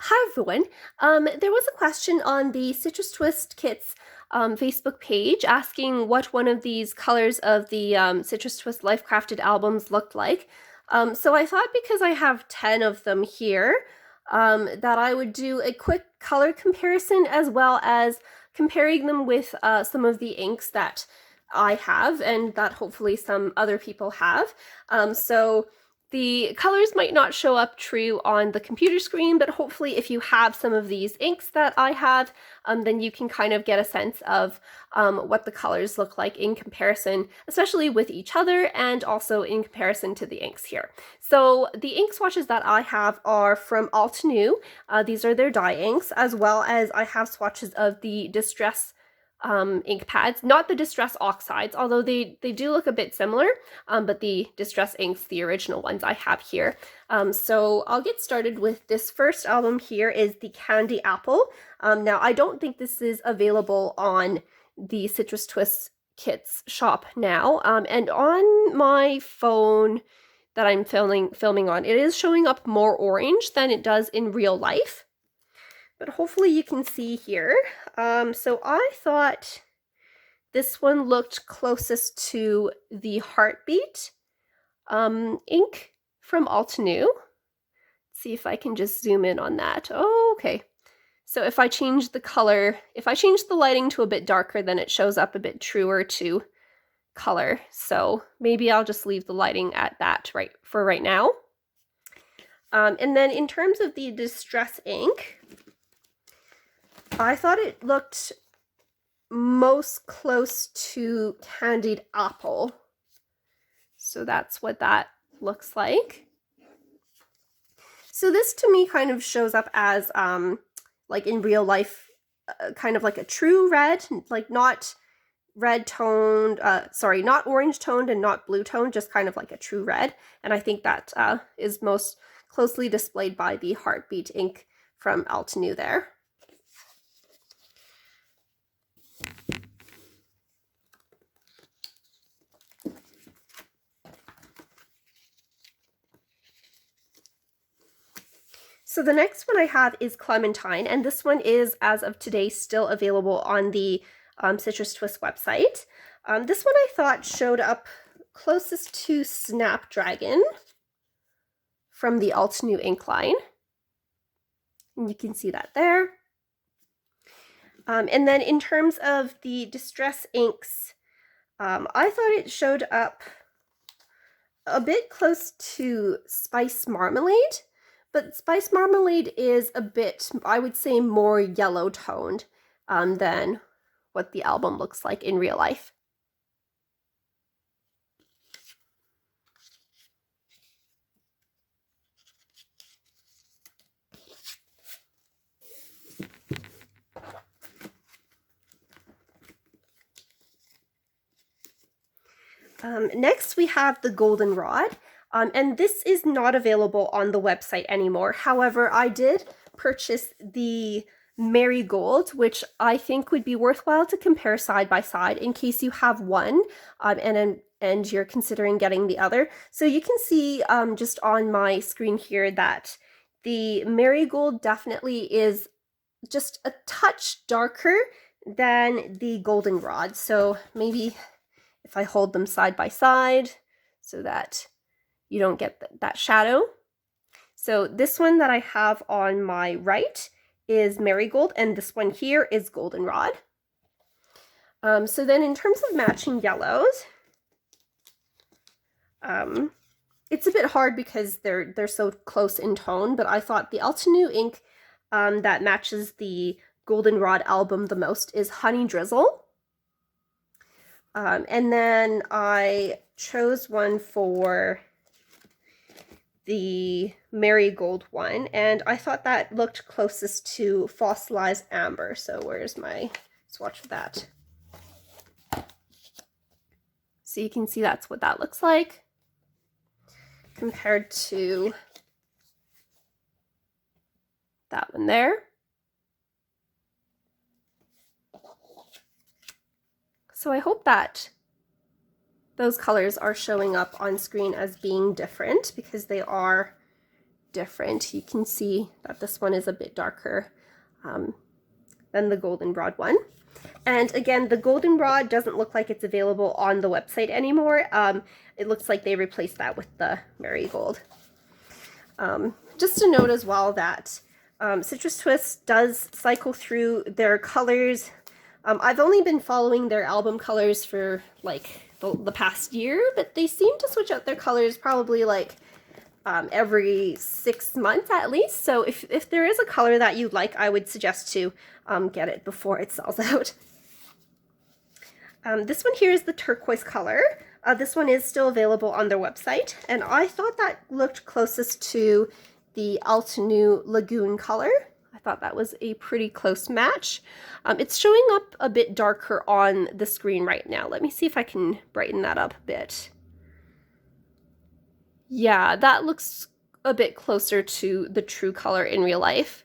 Hi everyone. There was a question on the Citrus Twist Kits Facebook page asking what one of these colors of the Citrus Twist Life Crafted albums looked like. So I thought because I have 10 of them here, that I would do a quick color comparison as well as comparing them with some of the inks that I have and that hopefully some other people have. So the colors might not show up true on the computer screen, but hopefully if you have some of these inks that I have, then you can kind of get a sense of what the colors look like in comparison, especially with each other and also in comparison to the inks here. So the ink swatches that I have are from Altenew. These are their dye inks, as well as I have swatches of the Distress ink pads, not the Distress oxides, although they do look a bit similar, but the Distress inks, the original ones I have here. So I'll get started with this first album here is the Candy Apple. Now I don't think this is available on the Citrus Twist Kits shop now, and on my phone that I'm filming on, it is showing up more orange than it does in real life. But hopefully you can see here. So I thought this one looked closest to the Heartbeat ink from Altenew. Let's see if I can just zoom in on that. Oh, okay. So if I change the color, if I change the lighting to a bit darker, then it shows up a bit truer to color. So maybe I'll just leave the lighting at that for right now. And then in terms of the Distress ink, I thought it looked most close to Candied Apple. So that's what that looks like. So this to me kind of shows up as, like in real life, kind of like a true red, like not red toned, sorry, not orange toned and not blue toned, just kind of like a true red. And I think that is most closely displayed by the Heartbeat ink from Altenew there. So the next one I have is Clementine, and this one is, as of today, still available on the Citrus Twist website. This one I thought showed up closest to Snapdragon from the Altenew ink line. And you can see that there. And then in terms of the Distress inks, I thought it showed up a bit close to Spice Marmalade. But Spice Marmalade is a bit, I would say, more yellow toned than what the album looks like in real life. Next we have the Goldenrod. And this is not available on the website anymore. However, I did purchase the Marigold, which I think would be worthwhile to compare side by side in case you have one and you're considering getting the other. So you can see just on my screen here that the Marigold definitely is just a touch darker than the Goldenrod. So maybe if I hold them side by side so that you don't get that shadow. So this one that I have on my right is Marigold, and this one here is Goldenrod. So then in terms of matching yellows, it's a bit hard because they're so close in tone, but I thought the Altenew ink that matches the Goldenrod album the most is Honey Drizzle. And then I chose one for the Marigold one, and I thought that looked closest to Fossilized Amber. So where's my swatch for that? So you can see that's what that looks like compared to that one there. So I hope that those colors are showing up on screen as being different, because they are different. You can see that this one is a bit darker than the goldenrod one. And again, the goldenrod doesn't look like it's available on the website anymore. It looks like they replaced that with the marigold. Just to note as well that Citrus Twist does cycle through their colors. I've only been following their album colors for like the past year, but they seem to switch out their colors probably like every 6 months at least. So if there is a color that you'd like, I would suggest to get it before it sells out. This one here is the turquoise color. This one is still available on their website, and I thought that looked closest to the Altenew Lagoon color. I thought that was a pretty close match. It's showing up a bit darker on the screen right now. Let me see if I can brighten that up a bit. Yeah, that looks a bit closer to the true color in real life.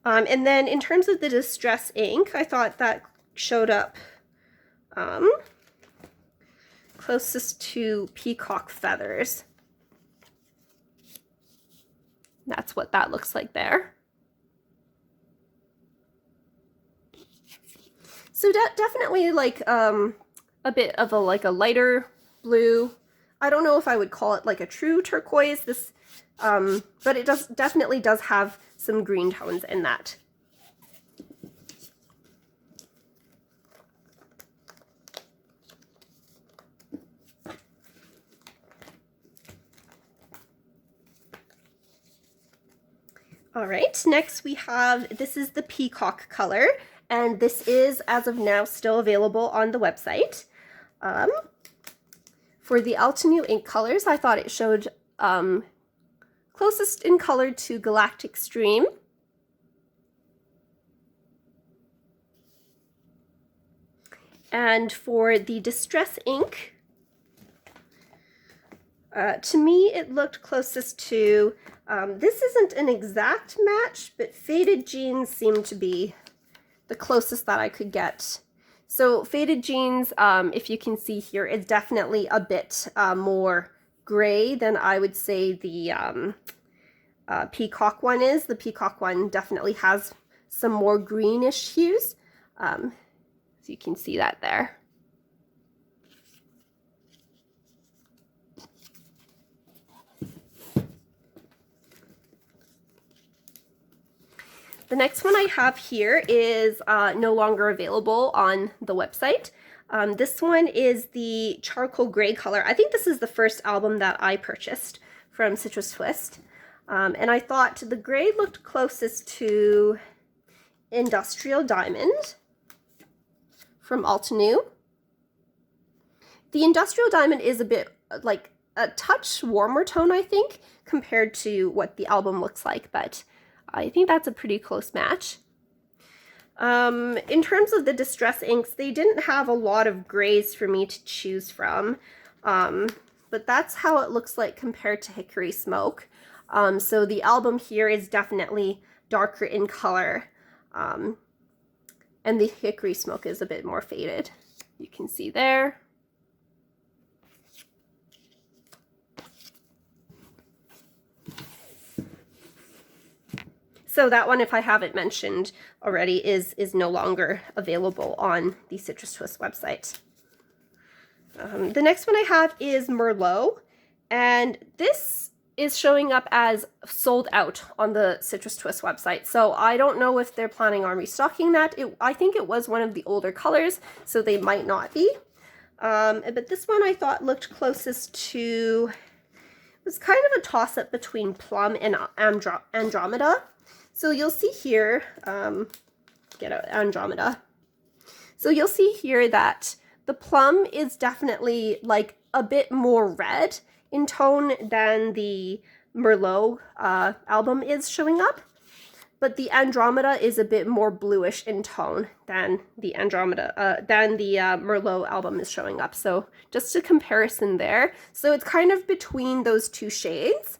And then in terms of the distress ink, I thought that showed up closest to peacock feathers. That's what that looks like there. So definitely like a bit of a lighter blue. I don't know if I would call it like a true turquoise. This, but it definitely does have some green tones in that. All right, next we have, this is the peacock color, and this is, as of now, still available on the website. For the Altenew ink colors, I thought it showed closest in color to Galactic Stream. And for the distress ink, to me, it looked closest to, this isn't an exact match, but Faded Jeans seemed to be the closest that I could get. So Faded Jeans, if you can see here, is definitely a bit more gray than I would say the peacock one is. The peacock one definitely has some more greenish hues. So you can see that there. The next one I have here is no longer available on the website. This one is the charcoal gray color. I think this is the first album that I purchased from Citrus Twist. And I thought the gray looked closest to Industrial Diamond from Altenew. The Industrial Diamond is a bit like a touch warmer tone, I think, compared to what the album looks like, but I think that's a pretty close match. In terms of the distress inks, they didn't have a lot of grays for me to choose from, but that's how it looks like compared to Hickory Smoke. So the album here is definitely darker in color, and the Hickory Smoke is a bit more faded. You can see there. So that one, if I haven't mentioned already, is no longer available on the Citrus Twist website. The next one I have is Merlot, and this is showing up as sold out on the Citrus Twist website. So I don't know if they're planning on restocking that. I think it was one of the older colors, so they might not be. But this one I thought looked closest to, it was kind of a toss-up between Plum and Andromeda. So you'll see here, get out Andromeda. So you'll see here that the Plum is definitely like a bit more red in tone than the Merlot album is showing up. But the Andromeda is a bit more bluish in tone than the Merlot album is showing up. So just a comparison there. So it's kind of between those two shades.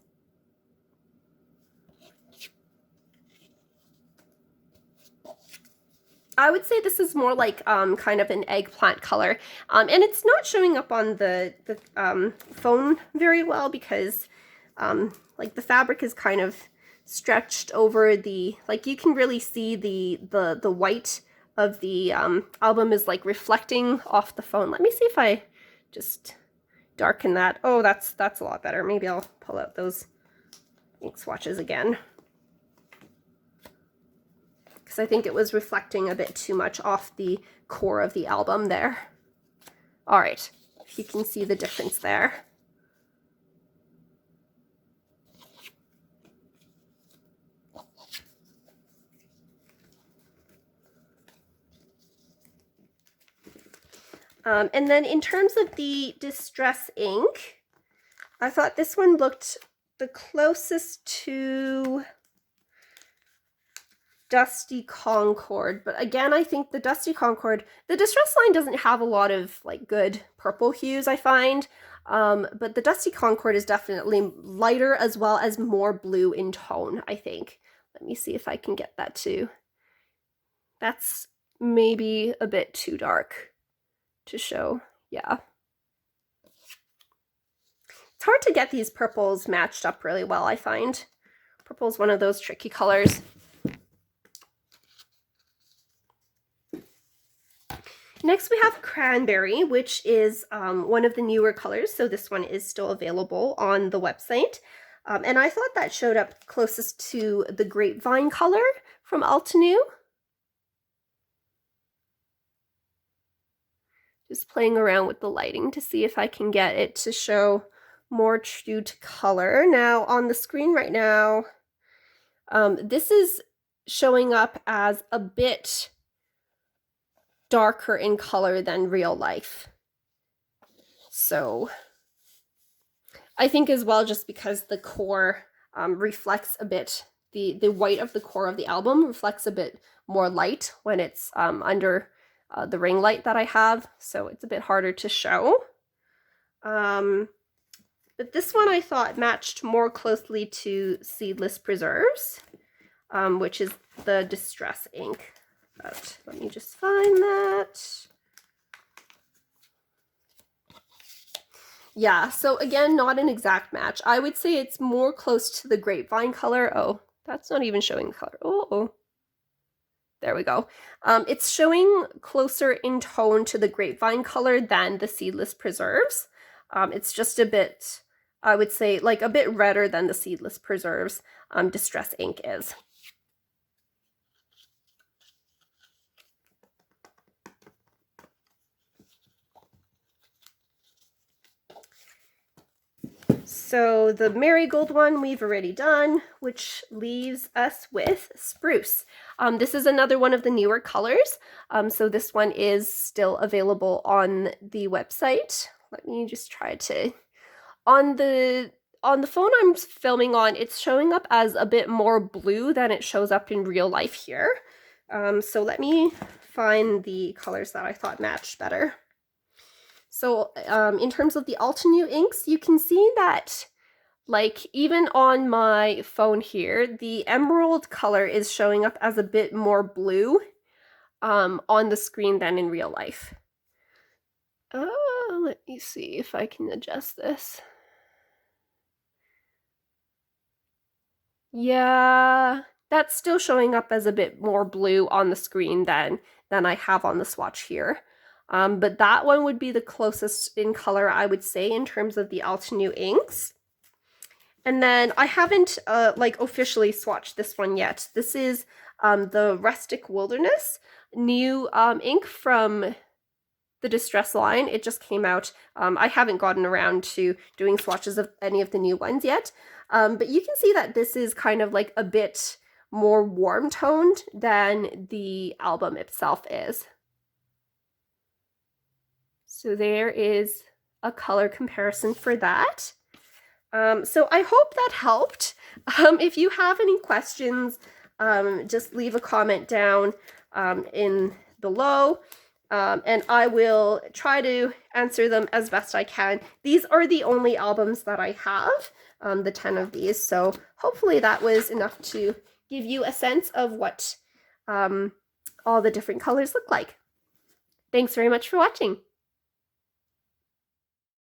I would say this is more like kind of an eggplant color, and it's not showing up on the phone very well because Like the fabric is kind of stretched over the, like you can really see the white of the album is like reflecting off the phone. Let me see if I just darken that. Oh, that's a lot better. Maybe I'll pull out those ink swatches again, because I think it was reflecting a bit too much off the core of the album there. All right, if you can see the difference there. And then in terms of the Distress ink, I thought this one looked the closest to Dusty Concord, but again, I think the Dusty Concord, the Distress line doesn't have a lot of like good purple hues, I find, but the Dusty Concord is definitely lighter as well as more blue in tone, I think. Let me see if I can get that too. That's maybe a bit too dark to show. Yeah. It's hard to get these purples matched up really well, I find. Purple's one of those tricky colors. Next we have Cranberry, which is one of the newer colors, so this one is still available on the website. And I thought that showed up closest to the Grapevine color from Altenew. Just playing around with the lighting to see if I can get it to show more true to color. Now on the screen right now, this is showing up as a bit darker in color than real life. So I think as well, just because the core reflects a bit, the white of the core of the album reflects a bit more light when it's under the ring light that I have, so it's a bit harder to show. But this one I thought matched more closely to Seedless Preserves, which is the Distress ink. But let me just find that. Yeah, so again, not an exact match. I would say it's more close to the Grapevine color. Oh, that's not even showing the color. Oh. There we go. It's showing closer in tone to the Grapevine color than the Seedless Preserves. It's just a bit, I would say, like a bit redder than the Seedless Preserves Distress ink is. So the Marigold one we've already done, which leaves us with Spruce. This is another one of the newer colors. So this one is still available on the website. Let me just try to, on the phone I'm filming on, it's showing up as a bit more blue than it shows up in real life here. So let me find the colors that I thought matched better. So in terms of the Altenew inks, you can see that, like, even on my phone here, the emerald color is showing up as a bit more blue on the screen than in real life. Let me see if I can adjust this. Yeah, that's still showing up as a bit more blue on the screen than I have on the swatch here. But that one would be the closest in color, I would say, in terms of the Altenew inks. And then I haven't like officially swatched this one yet. This is the Rustic Wilderness new ink from the Distress line. It just came out. I haven't gotten around to doing swatches of any of the new ones yet. But you can see that this is kind of like a bit more warm toned than the album itself is. So there is a color comparison for that. So I hope that helped. If you have any questions, just leave a comment down in below, and I will try to answer them as best I can. These are the only albums that I have, the 10 of these, so hopefully that was enough to give you a sense of what all the different colors look like. Thanks very much for watching.